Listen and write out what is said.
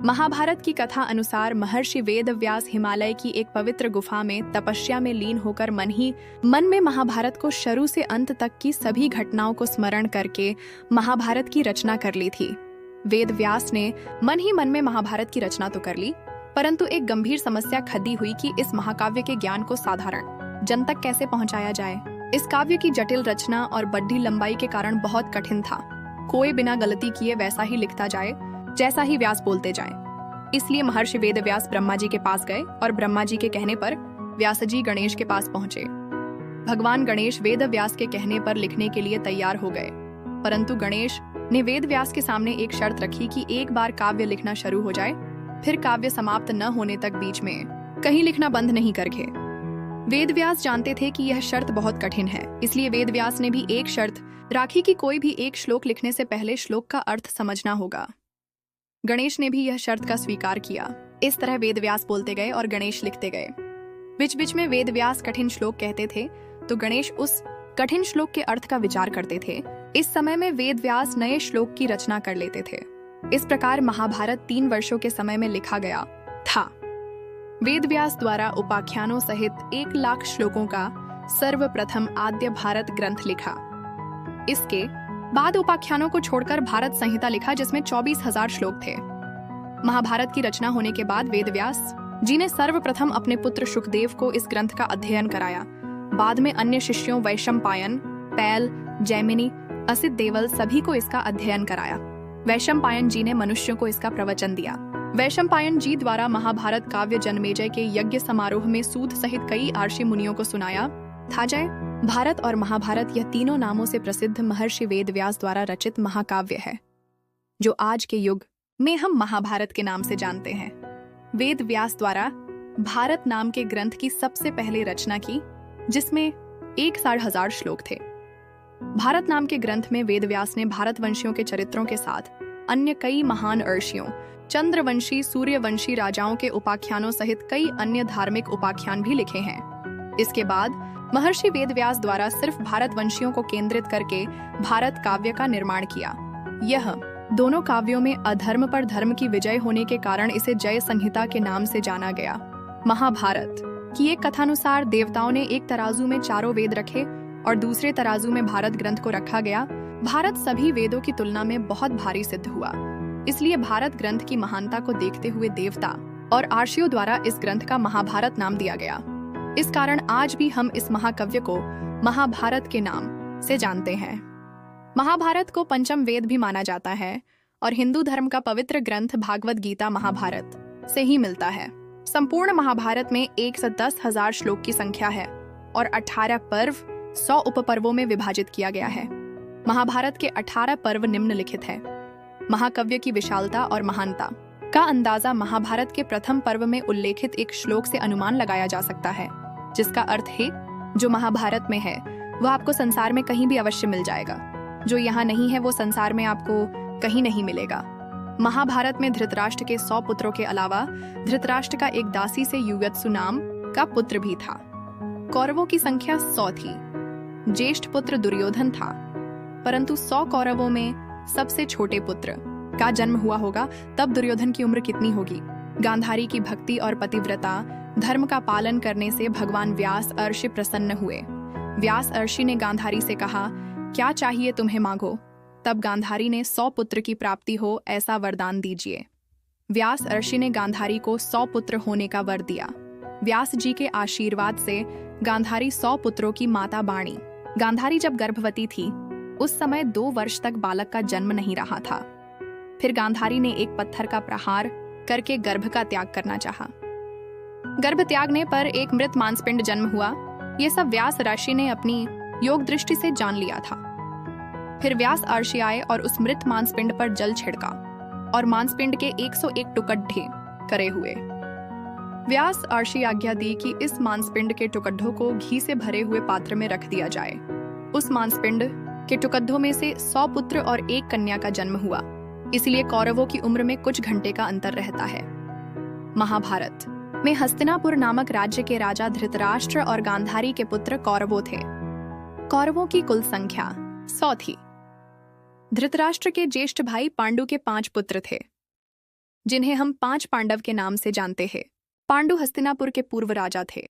महाभारत की कथा अनुसार महर्षि वेदव्यास हिमालय की एक पवित्र गुफा में तपस्या में लीन होकर मन में महाभारत को शुरू से अंत तक की सभी घटनाओं को स्मरण करके महाभारत की रचना कर ली थी। वेदव्यास ने मन ही मन में महाभारत की रचना तो कर ली, परंतु एक गंभीर समस्या खड़ी हुई कि इस महाकाव्य के ज्ञान को साधारण जन तक कैसे पहुंचाया जाए। इस काव्य की जटिल रचना और बड़ी लंबाई के कारण बहुत कठिन था। कोई बिना गलती किए वैसा ही लिखता जाए जैसा ही व्यास बोलते जाए। इसलिए महर्षि वेदव्यास ब्रह्मा जी के पास गए और ब्रह्मा जी के कहने पर व्यास जी गणेश के पास पहुंचे। भगवान गणेश वेदव्यास के कहने पर लिखने के लिए तैयार हो गए, परंतु गणेश ने वेदव्यास के सामने एक शर्त रखी कि एक बार काव्य लिखना शुरू हो जाए, फिर काव्य समाप्त न होने तक बीच में कहीं लिखना बंद नहीं करके। वेदव्यास जानते थे कि यह शर्त बहुत कठिन है, इसलिए वेदव्यास ने भी एक शर्त राखी कि कोई भी एक श्लोक लिखने से पहले श्लोक का अर्थ समझना होगा। गणेश ने भी यह शर्त का स्वीकार किया। इस तरह वेदव्यास बोलते गए और गणेश लिखते गए। बीच बीच में वेदव्यास कठिन श्लोक कहते थे तो गणेश उस कठिन श्लोक के अर्थ का विचार करते थे। इस समय में वेदव्यास नए श्लोक की रचना कर लेते थे। इस प्रकार महाभारत 3 वर्षों के समय में लिखा गया था। वेदव्यास द्वारा उपाख्यानों सहित 1 लाख श्लोकों का सर्वप्रथम आद्य भारत ग्रंथ लिखा। इसके बाद उपाख्यानों को छोड़कर भारत संहिता लिखा, जिसमें 24,000 श्लोक थे। महाभारत की रचना होने के बाद वेदव्यास जी ने सर्वप्रथम अपने पुत्र शुकदेव को इस ग्रंथ का अध्ययन कराया। बाद में अन्य शिष्यों वैशंपायन, पैल, जैमिनी, असित देवल सभी को इसका अध्ययन कराया। वैशंपायन जी ने मनुष्यों को इसका प्रवचन दिया। वैशंपायन जी द्वारा महाभारत काव्य जन्मेजय के यज्ञ समारोह में सूत सहित कई आर्षि मुनियों को सुनाया था। जय भारत और महाभारत यह तीनों नामों से प्रसिद्ध महर्षि वेदव्यास द्वारा रचित महाकाव्य है, जो आज के युग में हम महाभारत के नाम से जानते हैं। वेदव्यास द्वारा भारत नाम के ग्रंथ की सबसे पहले रचना की, जिसमें 1,60,000 श्लोक थे। भारत नाम के ग्रंथ में वेदव्यास ने भारतवंशियों के चरित्रों के साथ अन्य कई महान अर्षियों, चंद्रवंशी, सूर्यवंशी राजाओं के उपाख्यानों सहित कई अन्य धार्मिक उपाख्यान भी लिखे हैं। इसके बाद महर्षि वेदव्यास द्वारा सिर्फ भारतवंशियों को केंद्रित करके भारत काव्य का निर्माण किया। यह दोनों काव्यों में अधर्म पर धर्म की विजय होने के कारण इसे जय संहिता के नाम से जाना गया। महाभारत की एक कथानुसार देवताओं ने एक तराजू में चारों वेद रखे और दूसरे तराजू में भारत ग्रंथ को रखा गया। भारत सभी वेदों की तुलना में बहुत भारी सिद्ध हुआ, इसलिए भारत ग्रंथ की महानता को देखते हुए देवता और आर्षियों द्वारा इस ग्रंथ का महाभारत नाम दिया गया। इस कारण आज भी हम इस महाकाव्य को महाभारत के नाम से जानते हैं। महाभारत को पंचम वेद भी माना जाता है और हिंदू धर्म का पवित्र ग्रंथ भागवत गीता महाभारत से ही मिलता है। संपूर्ण महाभारत में 110,000 श्लोक की संख्या है और 18 पर्व 100 उपपर्वों में विभाजित किया गया है। महाभारत के 18 पर्व निम्नलिखित है। महाकाव्य की विशालता और महानता का अंदाजा महाभारत के प्रथम पर्व में उल्लेखित एक श्लोक से अनुमान लगाया जा सकता है, जिसका अर्थ है जो महाभारत में है वह आपको संसार में कहीं भी अवश्य मिल जाएगा, जो यहाँ नहीं है वो संसार में आपको कहीं नहीं मिलेगा। महाभारत में धृतराष्ट्र के 100 पुत्रों के अलावा धृतराष्ट्र का एक दासी से युयुत्सु नाम का पुत्र भी था। कौरवों की संख्या 100 थी। ज्येष्ठ पुत्र दुर्योधन था, परंतु 100 कौरवों में सबसे छोटे पुत्र का जन्म हुआ होगा, तब दुर्योधन की उम्र कितनी होगी। गांधारी की भक्ति और पतिव्रता धर्म का पालन करने से भगवान व्यास अर्षि प्रसन्न हुए। व्यास अर्षि ने गांधारी से कहा, क्या चाहिए तुम्हें मांगो। तब गांधारी ने 100 पुत्र की प्राप्ति हो ऐसा वरदान दीजिए। व्यास अर्षि ने गांधारी को 100 पुत्र होने का वर दिया। व्यास जी के आशीर्वाद से गांधारी 100 पुत्रों की माता बाणी। गांधारी जब गर्भवती थी उस समय 2 वर्ष तक बालक का जन्म नहीं रहा था। फिर गांधारी ने एक पत्थर का प्रहार करके गर्भ का त्याग करना चाहा। गर्भ त्यागने पर एक मृत मांसपिंड जन्म हुआ। ये सब व्यास ऋषि ने अपनी योग दृष्टि से जान लिया था। फिर व्यास अर्षि आए और उस मृत मांसपिंड पर जल छिड़का और मांसपिंड के 101 टुकड़े करे हुए। व्यास अर्षि आज्ञा दी कि इस मांसपिंड के टुकड़ों को घी से भरे हुए पात्र में रख दिया जाए। उस मांसपिंड के टुकड़ों में से 100 पुत्र और 1 कन्या का जन्म हुआ, इसलिए कौरवों की उम्र में कुछ घंटे का अंतर रहता है। महाभारत में हस्तिनापुर नामक राज्य के राजा धृतराष्ट्र और गांधारी के पुत्र कौरवों थे। कौरवों की कुल संख्या 100 थी। धृतराष्ट्र के ज्येष्ठ भाई पांडु के 5 पुत्र थे। जिन्हें हम 5 पांडव के नाम से जानते हैं। पांडु हस्तिनापुर के पूर्व राजा थे।